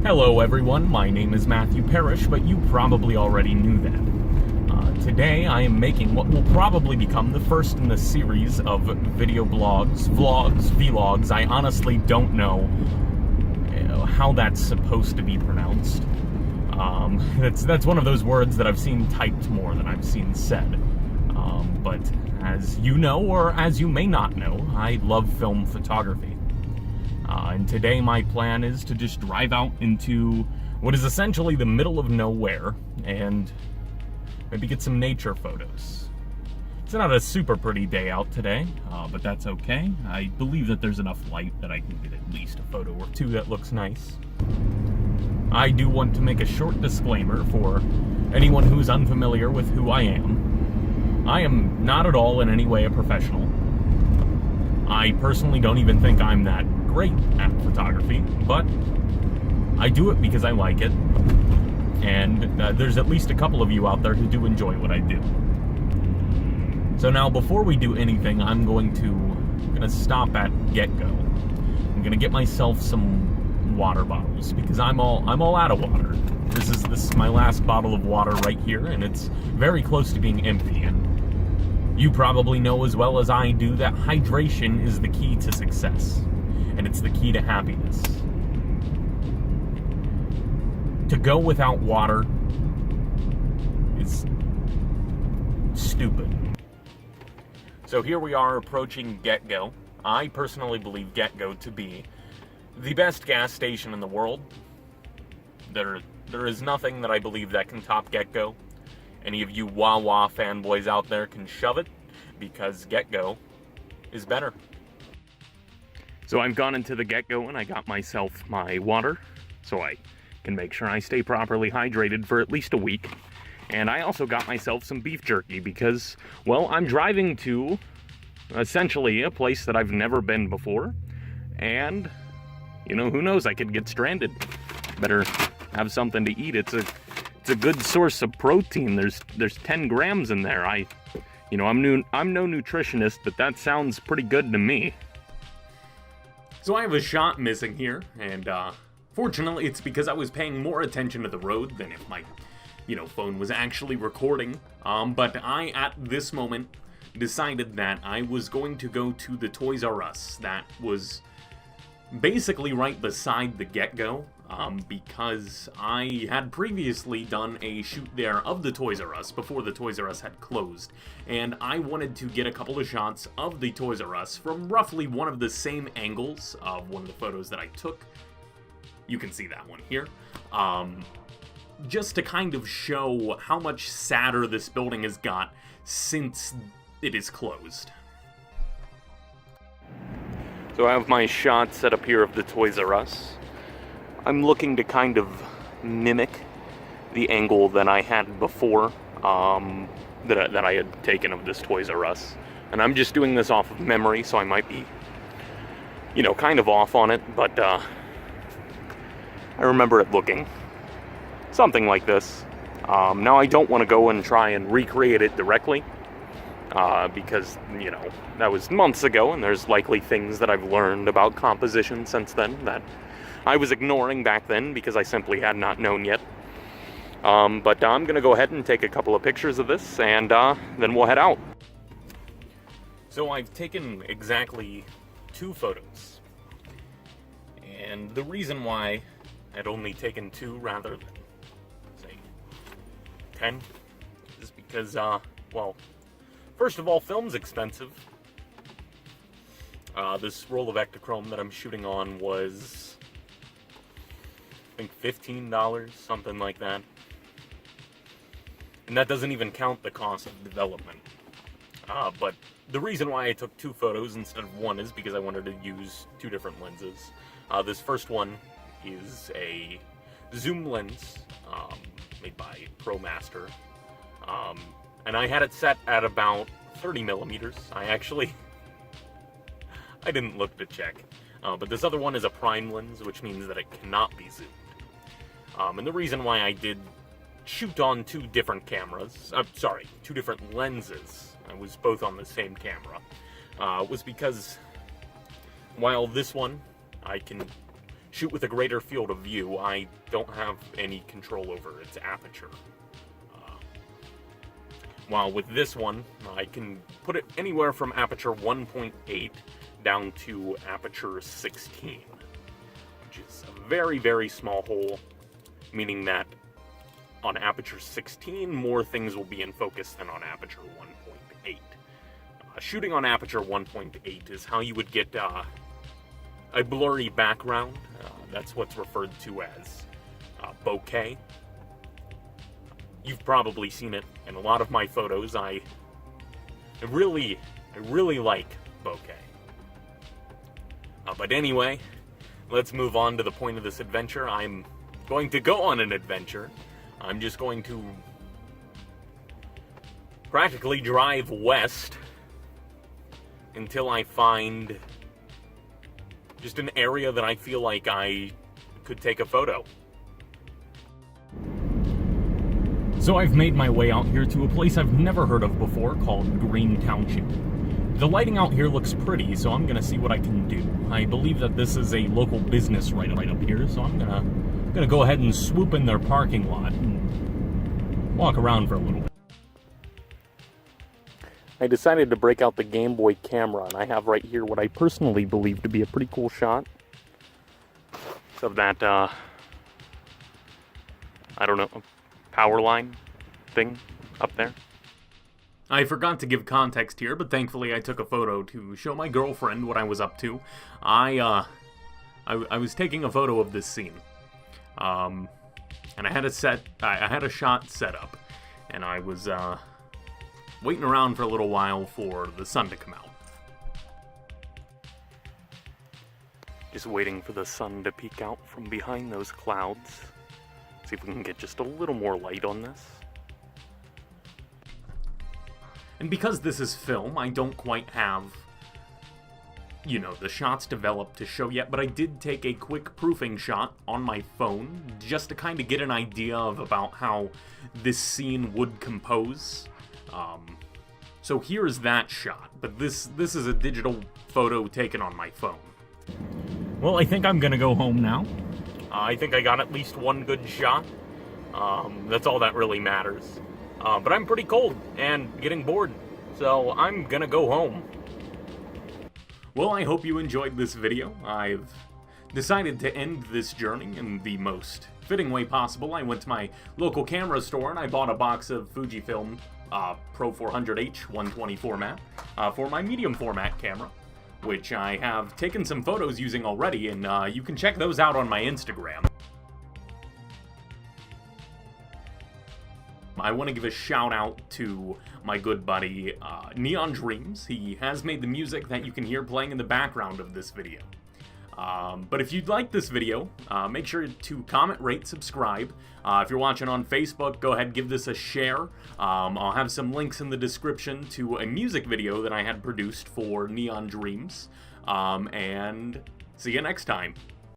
Hello everyone, my name is Matthew Parrish, but you probably already knew that. Today I am making what will probably become the first in the series of video blogs, vlogs, vlogs. I honestly don't know how that's supposed to be pronounced. That's one of those words that I've seen typed more than I've seen said. But as you know, or as you may not know, I love film photography. And today my plan is to just drive out into what is essentially the middle of nowhere and maybe get some nature photos. It's not a super pretty day out today, but that's okay. I believe that there's enough light that I can get at least a photo or two that looks nice. I do want to make a short disclaimer for anyone who's unfamiliar with who I am. I am not at all in any way a professional. I personally don't even think I'm that great at photography, but I do it because I like it, and there's at least a couple of you out there who do enjoy what I do. So now, before we do anything, I'm gonna stop at GetGo. I'm gonna get myself some water bottles because I'm all out of water. This is my last bottle of water right here, and it's very close to being empty. And you probably know as well as I do that hydration is the key to success. And it's the key to happiness. To go without water is stupid. So here we are approaching GetGo. I personally believe GetGo to be the best gas station in the world. There is nothing that I believe that can top GetGo. Any of you Wawa fanboys out there can shove it, because GetGo is better. So I've gone into the GetGo and I got myself my water, so I can make sure I stay properly hydrated for at least a week. And I also got myself some beef jerky because, well, I'm driving to essentially a place that I've never been before. And, you know, who knows, I could get stranded. Better have something to eat. It's a good source of protein. There's 10 grams in there. I'm no nutritionist, but that sounds pretty good to me. So I have a shot missing here, and fortunately it's because I was paying more attention to the road than if my, phone was actually recording. But I, at this moment, decided that I was going to go to the Toys R Us. That was basically right beside the GetGo, because I had previously done a shoot there of the Toys R Us before the Toys R Us had closed, and I wanted to get a couple of shots of the Toys R Us from roughly one of the same angles of one of the photos that I took. You can see that one here. Just to kind of show how much sadder this building has got since it is closed. So I have my shot set up here of the Toys R Us. I'm looking to kind of mimic the angle that I had before, that I had taken of this Toys R Us. And I'm just doing this off of memory, so I might be, kind of off on it, but I remember it looking something like this. Now I don't want to go and try and recreate it directly, because, that was months ago, and there's likely things that I've learned about composition since then that I was ignoring back then because I simply had not known yet. But I'm going to go ahead and take a couple of pictures of this, and then we'll head out. So I've taken exactly 2 photos. And the reason why I'd only taken 2 rather than, say, 10 is because, first of all, film's expensive. This roll of Ektachrome that I'm shooting on was, I think, $15, something like that. And that doesn't even count the cost of development. But the reason why I took 2 photos instead of 1 is because I wanted to use 2 different lenses. This first one is a zoom lens made by ProMaster. And I had it set at about 30 millimeters. I didn't look to check. But this other one is a prime lens, which means that it cannot be zoomed. And the reason why I did shoot on 2 different cameras, 2 different lenses, I was both on the same camera, was because while this one I can shoot with a greater field of view, I don't have any control over its aperture. While with this one, I can put it anywhere from aperture 1.8 down to aperture 16, which is a very, very small hole, meaning that on aperture 16, more things will be in focus than on aperture 1.8. Shooting on aperture 1.8 is how you would get a blurry background. That's what's referred to as bokeh. You've probably seen it in a lot of my photos. I really like bokeh. But anyway, let's move on to the point of this adventure. I'm going to go on an adventure. I'm just going to practically drive west until I find just an area that I feel like I could take a photo. So I've made my way out here to a place I've never heard of before called Green Township. The lighting out here looks pretty, so I'm gonna see what I can do. I believe that this is a local business right up here, so I'm gonna go ahead and swoop in their parking lot and walk around for a little bit. I decided to break out the Game Boy camera, and I have right here what I personally believe to be a pretty cool shot of that, I don't know, power line thing up there. I forgot to give context here, but thankfully I took a photo to show my girlfriend what I was up to. I was taking a photo of this scene, and I had a shot set up, and I was waiting around for a little while for the sun to come out. Just waiting for the sun to peek out from behind those clouds. See if we can get just a little more light on this. And because this is film, I don't quite have, you know, the shots developed to show yet, but I did take a quick proofing shot on my phone just to kind of get an idea of about how this scene would compose. So here's that shot, but this is a digital photo taken on my phone. Well, I think I'm gonna go home now. I think I got at least one good shot. That's all that really matters. But I'm pretty cold and getting bored, so I'm gonna go home. Well, I hope you enjoyed this video. I've decided to end this journey in the most fitting way possible. I went to my local camera store and I bought a box of Fujifilm Pro 400H 120 format for my medium format camera, which I have taken some photos using already, and you can check those out on my Instagram. I want to give a shout out to my good buddy Neon Dreams. He has made the music that you can hear playing in the background of this video. But if you'd like this video, make sure to comment, rate, subscribe. If you're watching on Facebook, go ahead and give this a share. I'll have some links in the description to a music video that I had produced for Neon Dreams. And see you next time.